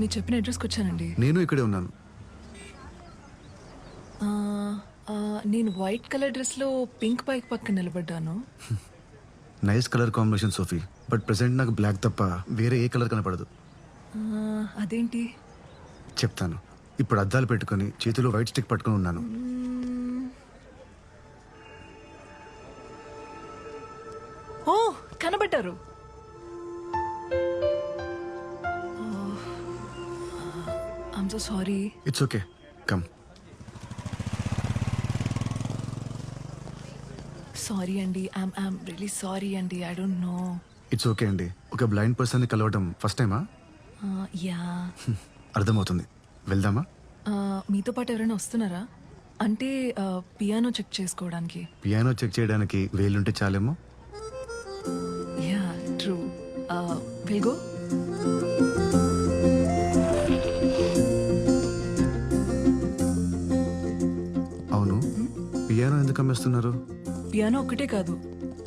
మీరు చెప్పిన అడ్రస్కి వచ్చానండి. నేను ఇక్కడే ఉన్నాను. ఆ, నేను వైట్ కలర్ డ్రెస్లో పింక్ బైక్ పక్కన నిలబడ్డాను. Nice colour combination Sophie, but present నాకు బ్లాక్ తప్ప వేరే ఏ కలర్ కనపడదు. అదేంటి? చెప్తాను. ఇప్పుడు అద్దాలు పెట్టుకొని చేతిలో వైట్ స్టిక్ పట్టుకొని ఉన్నాను. ఓ, కనబడ్డారు. I'm so sorry. It's okay, come. Sorry అండి, ఐమ్ రియలీ సారీ అండి. I don't know. It's okay అండి. ఒక బ్లైండ్ పర్సన్ని కలవడం ఫస్ట్ టైమా? యా. అర్థమవుతుంది. వెళ్దామా? మీతో పాటు ఎవరైనా వస్తున్నారా? అంటే పియానో చెక్ చేసుకోవడానికి. పియానో చెక్ చేయడానికి వేలుంటే చాలేమో. Yeah, true. Will go. అవును, పియానో ఎందుకు అమ్మేస్తున్నారు? పియానో ఒక్కటే కాదు,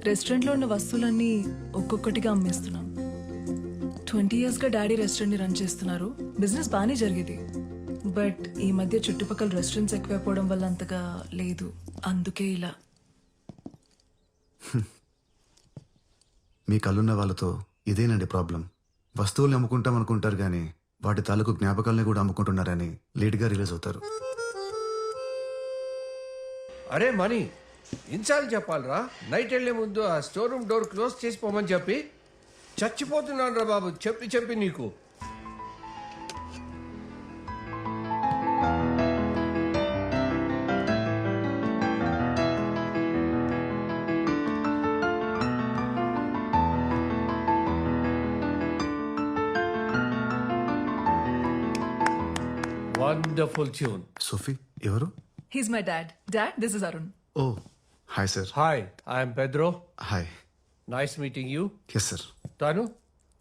రెస్టారెంట్లో ఉన్న వస్తువులన్నీ ఒక్కొక్కటిగా అమ్మేస్తున్నాం. 20 yearsగా డాడీ రెస్టారెంట్ని రన్ చేస్తున్నారు. బిజినెస్ బాగానే జరిగేది, బట్ ఈ మధ్య చుట్టుపక్కల రెస్టారెంట్స్ ఎక్కువైపోవడం వల్ల అంతగా లేదు. అందుకే ఇలా. మీ కళ్ళున్న వాళ్ళతో ఇదేనండి ప్రాబ్లం. వస్తువుల్ని అమ్ముకుంటాం అనుకుంటారు కానీ వాటి తాలూకు జ్ఞాపకాలని కూడా అమ్ముకుంటున్నారని లేట్గా రిలీజ్ అవుతారు. అరే మనీ, ఇన్సార్లు చెప్పాలరా, నైట్ వెళ్ళే ముందు ఆ స్టోర్ రూమ్ డోర్ క్లోజ్ చేసిపోమని చెప్పి. చచ్చిపోతున్నాను రా బాబు, చెప్పి చెప్పి నీకు. Wonderful tune. సోఫీ ఎవరు? He's my dad. Dad, this is Arun. Oh hi sir. Hi, I'm Pedro. Hi. Nice meeting you. Yes sir. తాను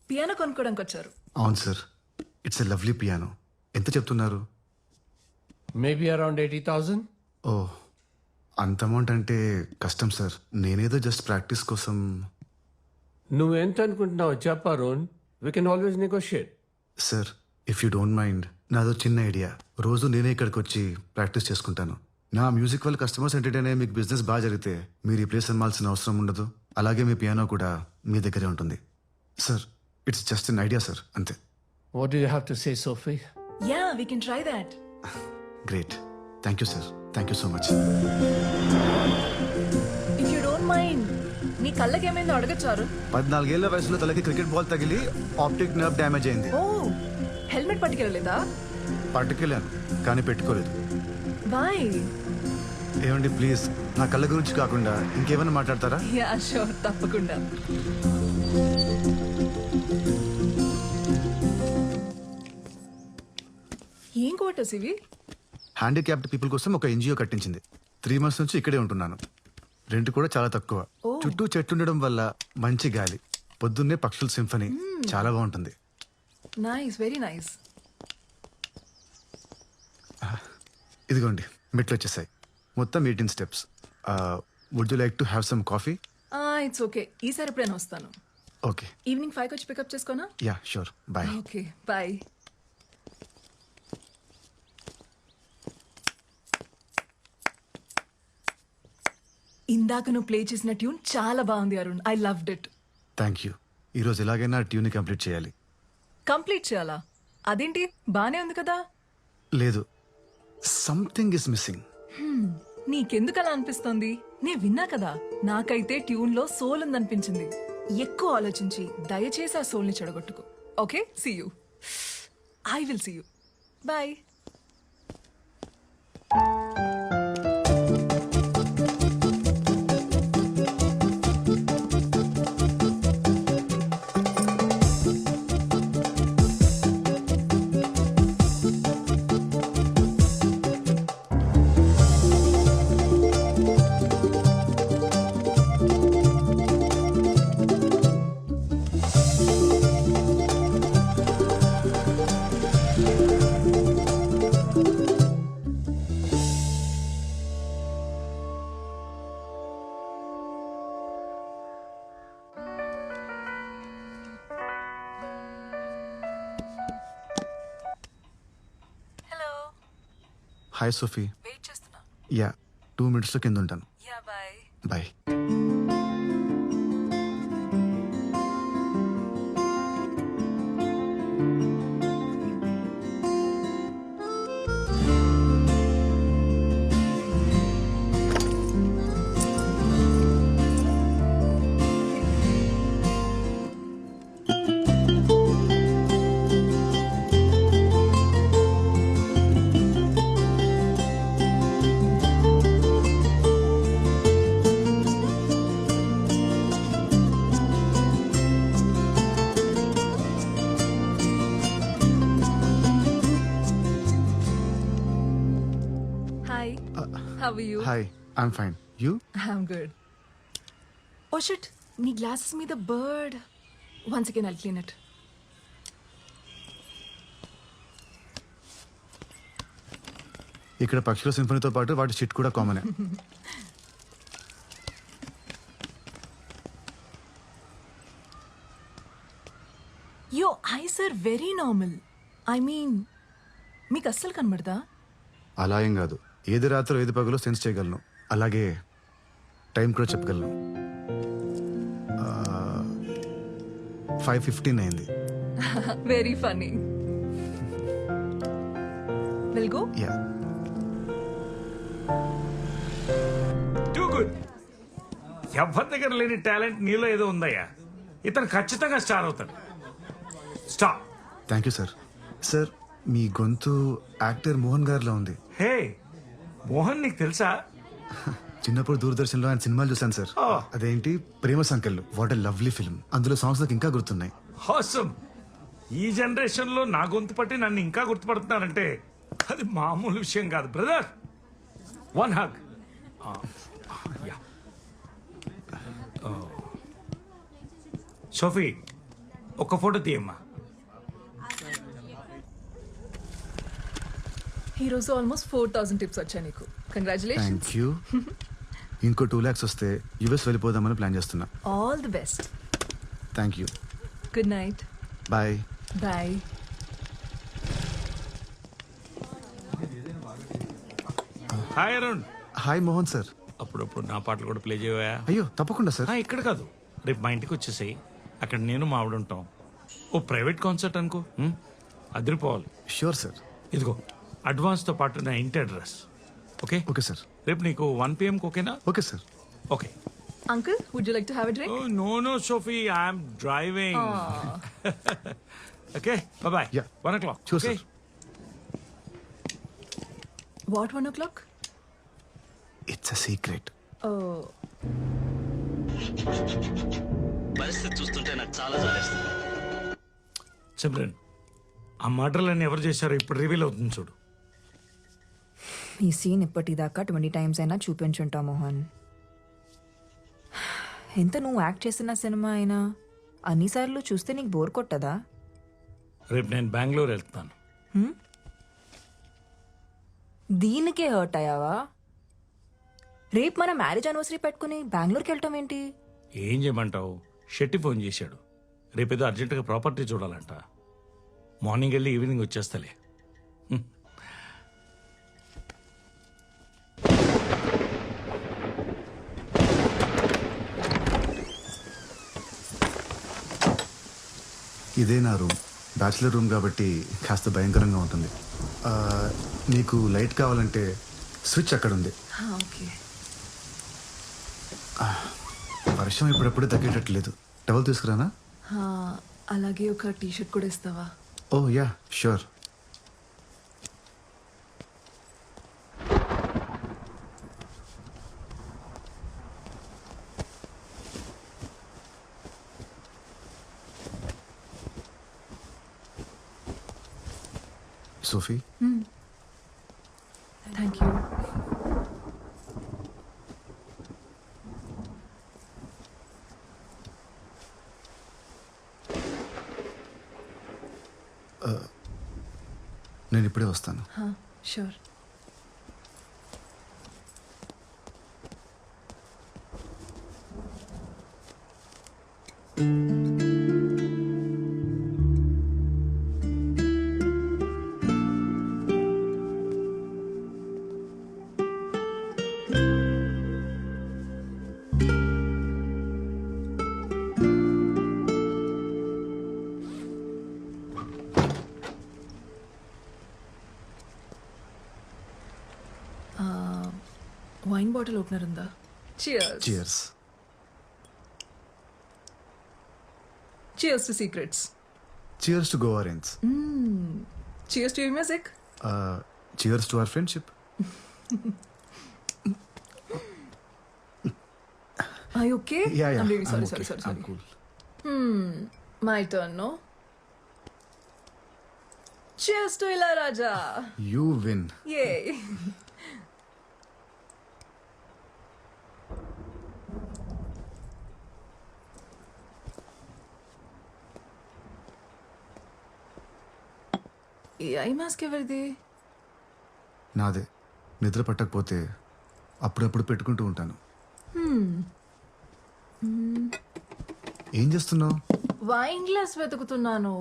పియానో కొనుక్కోడానికి వచ్చారు. అవును sir. It's a lovely piano. ఎంత చెప్తున్నారు? Maybe around 80,000. ఓ, అంత అమౌంట్ అంటే కష్టం సార్. నేనేదో జస్ట్ ప్రాక్టీస్ కోసం. నువ్వెంత అనుకుంటున్నావు చెప్పు Arun, we can always negotiate. Sir, if you don't mind, నాదో చిన్న ఐడియా. రోజు నేనే ఇక్కడికి వచ్చి ప్రాక్టీస్ చేసుకుంటాను. నా మ్యూజిక్ వల్ల కస్టమర్స్ ఎంటర్టైన్ అయ్యే మీకు బిజినెస్ బాగా జరిగితే మీరు ఈ ప్లేస్ అమ్మాల్సిన అవసరం ఉండదు. అలాగే మీ పియానో కూడా మీ దగ్గరే ఉంటుంది. Sir, it's just an idea sir, అంతే. What do you have to say Sophie? Yeah, we can try that. Great. Thank you sir. Thank you so much. If you don't mind, మీ కళ్ళకి ఏమైందో అడగచ్చారు? 14 ఏళ్ల వయసులో తలకి క్రికెట్ బాల్ తగిలి optic nerve damage అయింది. Oh, helmet పట్టుకెళ్ళలేదా? పట్టుకెళ్ళాను కానీ పెట్టుకోలేదు. బాయ్. ఏమండి ప్లీజ్, నా కళ్ళ గురించి కాకుండా ఇంకేమైనా మాట్లాడతారా? యా షూర్, తప్పకుండా. ఏం క్వార్టర్స్ ఇవి? హ్యాండిక్యాప్డ్ పీపుల్ కోసం ఒక ఎన్జిఓ కట్టించింది. 3 months నుంచి ఇక్కడే ఉంటున్నాను. రెంట్ కూడా చాలా తక్కువ. చుట్టూ చెట్టు ఉండడం వల్ల మంచి గాలి, పొద్దున్నే పక్షుల సింఫనీ, చాలా బాగుంటుంది. Nice, very nice. ఇదిగోండి, మెట్లు వచ్చేసాయి. మొత్తం 18 steps. Would you like to have some coffee? It's okay, ఈసారి ఎప్పుడైనా వస్తాను. ఓకే. ఈవినింగ్ 5 వచ్చి పికప్ చేసుకోనా? Yeah sure. Bye. Okay, bye. ఇందాక నువ్వు ప్లే చేసిన ట్యూన్ చాలా బాగుంది Arun. I loved it. Thank you. ఈరోజు ఎలాగైనా ట్యూన్ కంప్లీట్ చేయాలి. కంప్లీట్ చేయాలా? అదేంటి, బానే ఉంది కదా? లేదు, సంథింగ్ ఇస్ మిస్సింగ్. నీకెందుకు అలా అనిపిస్తోంది? నేను విన్నా కదా, నాకైతే ట్యూన్ లో సోల్ ఉందనిపించింది. ఎక్కువ ఆలోచించి దయచేసి ఆ సోల్ ని చెడగొట్టుకో. Okay, see you. I will see you. Bye. Hi Sophie. Wait చేస్తున్నా. యా 2 minutesలో కింద ఉంటాను. Yeah bye. Bye. Hi. How are you? Hi, I'm fine. You? I'm good. Oh shit, నీ గ్లాసెస్ మీద bird. Once again I'll clean it. ఇక్కడ పక్షుల సింఫనీతో పాటు వాటి షిట్ కూడా కామనే. Your eyes are very normal. I mean మీకు అస్సలు కనబడదా? అలా ఏం కాదు. ఏది రాత్రో ఏది పగలో సెన్స్ చేయగలను. అలాగే టైం కూడా చెప్పగలను. 5:15 అయింది. Very funny. Will go. Yeah. Too good. ఎవరి దగ్గర లేని టాలెంట్ నీలో ఏదో ఉందయ్యా. ఇతను ఖచ్చితంగా స్టార్ అవుతాడు. Star. Thank you sir. Sir, మీ గొంతు యాక్టర్ మోహన్ గారిలో ఉంది. హే మోహన్, నీకు తెలుసా? చిన్నప్పుడు దూరదర్శన్లో ఆయన సినిమాలు చూశాను సార్. Oh. అదేంటి ప్రేమ సంకల్లు. What a lovely film. అందులో సాంగ్స్ నాకు ఇంకా గుర్తున్నాయి. హాసమ్. ఈ జనరేషన్ లో నా గొంతు పట్టి నన్ను ఇంకా గుర్తుపడుతున్నారంటే అది మామూలు విషయం కాదు బ్రదర్. One hug. సోఫీ, ఒక ఫోటో తీయమ్మా. ఈ రోజు ఆల్మోస్ట్ 4,000 టిప్స్ వచ్చాయి నీకు. కంగ్రాచులేషన్స్. Thank you. ఇంకో 2 lakhs వస్తే యుఎస్ వెళ్ళిపోదామని ప్లాన్ చేస్తున్నా. All the best. Thank you. Good night. Bye. Bye. Hi Arun. Hi Mohan sir. అప్పుడప్పుడు నా పాటలు కూడా ప్లే చేయవా? అయ్యో తప్పకుండా సార్. ఇక్కడ కాదు, రేపు మా ఇంటికి వచ్చేసాయి. అక్కడ నేను మా ఆవిడ ఉంటాం. ఓ ప్రైవేట్ కాన్సర్ట్ అనుకో. అదిరిపోవాలి. Sure sir. ఇదిగో అడ్వాన్స్తో పాటు నా ఇంటి అడ్రస్. Okay okay sir. రేపు నీకు 1 PM ఓకేనా? Okay sir. Okay. Uncle, would you like to have a drink? No Sophie, I'm driving. Okay bye. Yeah. 1 o'clock. Sure, Okay? sir. What 1 o'clock? It's a secret. Oh, పరిస్థితి చూస్తుంటే నాకు చాలా జాలేస్తుంది. సిమ్రన్, ఆ మర్డర్లన్నీ ఎవరు చేశారో ఇప్పుడు రివీల్ అవుతుంది చూడు. ఈ సీన్ ఇప్పటిదాకా 20 times అయినా చూపించుంటా మోహన్. ఎంత నువ్వు యాక్ట్ చేసిన సినిమా అయినా అన్నిసార్లు చూస్తే నీకు బోర్ కొట్టదా? రేపు నేను బెంగళూరు వెళ్తాను. దీనికే హర్ట్ అయ్యావా? రేపు మన మ్యారేజ్ యానివర్సరీ పెట్టుకుని బెంగళూరుకి వెళ్ళటం ఏంటి? ఏం చేయమంటావు? షెట్టి ఫోన్ చేశాడు. రేపేదో అర్జెంటుగా ప్రాపర్టీ చూడాలంట. మార్నింగ్ వెళ్ళి ఈవినింగ్ వచ్చేస్తలే. ఇదే నా రూమ్. బ్యాచులర్ రూమ్ కాబట్టి కాస్త భయంకరంగా ఉంటుంది. నీకు లైట్ కావాలంటే స్విచ్ అక్కడ ఉంది. ఓకే. వర్షం ఇప్పుడప్పుడు తగ్గేటట్లేదు. టవల్ తీసుకురానా? అలాగే ఒక టీ షర్ట్ కూడా ఇస్తావా? Oh yeah sure. Sophie, thank you. నేను ఇప్పుడే వస్తాను. షూర్. వైన్ బాటిల్ ఓపెనర్ ఉందా? Cheers. Cheers. Cheers to secrets. Cheers to Goa range. Cheers to your music. Cheers to our friendship. Are you okay? Yeah, yeah. I'm really sorry, I'm okay. sorry. I'm cool. My turn, no? Cheers to Ilayaraja. You win. Yay. ఈ eye mask ఎవరిది? నాదే. నిద్ర పట్టకపోతే అప్పుడప్పుడు పెట్టుకుంటూ ఉంటాను. ఏం చేస్తున్నావు? Wine glass వెతుకుతున్నాను.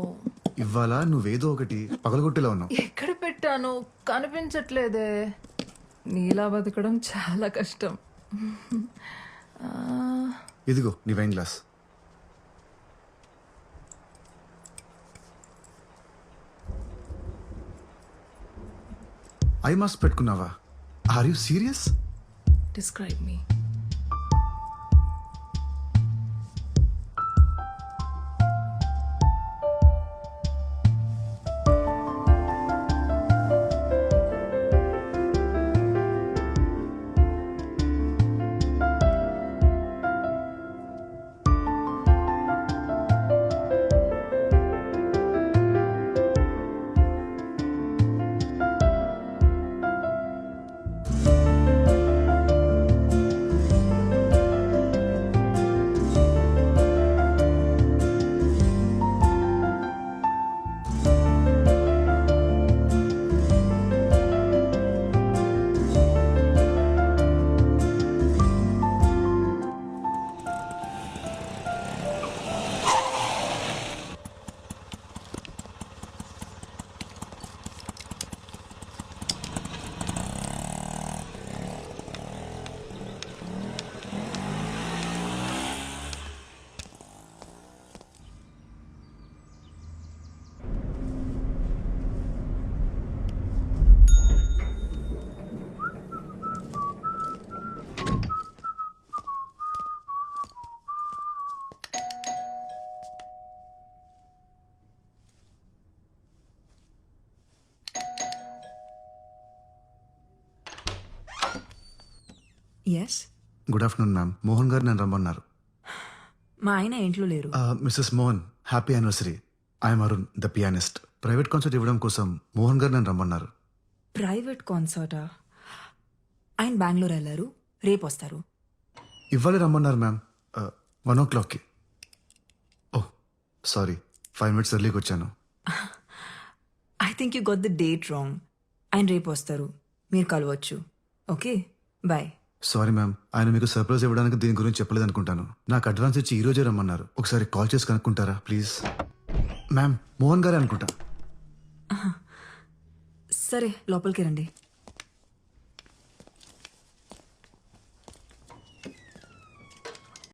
ఇవాళ నువ్వేదో ఒకటి పగలగొట్టేలా ఉన్నావు. ఎక్కడ పెట్టాను కనిపించట్లేదే. నీలా బతకడం చాలా కష్టం. ఇదిగో నీ వైన్ గ్లాస్. ఐ మాస్క్ పెట్టుకున్నావా? Are you serious? Describe me. Yes. Good afternoon ma'am. Mohan garu నన్ను రమ్మన్నారు. మా ఆయన ఇంట్లో లేరు. Missus Mohan, happy anniversary. I'm Arun, the pianist. Private concert ఇవ్వడం కోసం మోహన్ గారు నన్ను రమ్మన్నారు. ప్రైవేట్ కాన్సర్టా? ఆయన బెంగళూరు వెళ్ళారు, రేపు వస్తారు. ఇవ్వాలి రమ్మన్నారు మ్యామ్. 1 o'clockకి. ఓ సారీ, 5 minutes ఎర్లీకి వచ్చాను. I think you got the date wrong. ఆయన రేపు వస్తారు, మీరు కలవచ్చు. Okay, bye. సారీ మ్యామ్, ఆయన మీకు సర్ప్రైజ్ ఇవ్వడానికి దీని గురించి చెప్పలేదు అనుకుంటాను. నాకు అడ్వాన్స్ ఇచ్చి ఈ రోజే రమ్మన్నారు. ఒకసారి కాల్ చేసి కనుక్కుంటారా ప్లీజ్? మ్యామ్, మోహన్ గారే అనుకుంటా. సరే, లోపలికి రండి.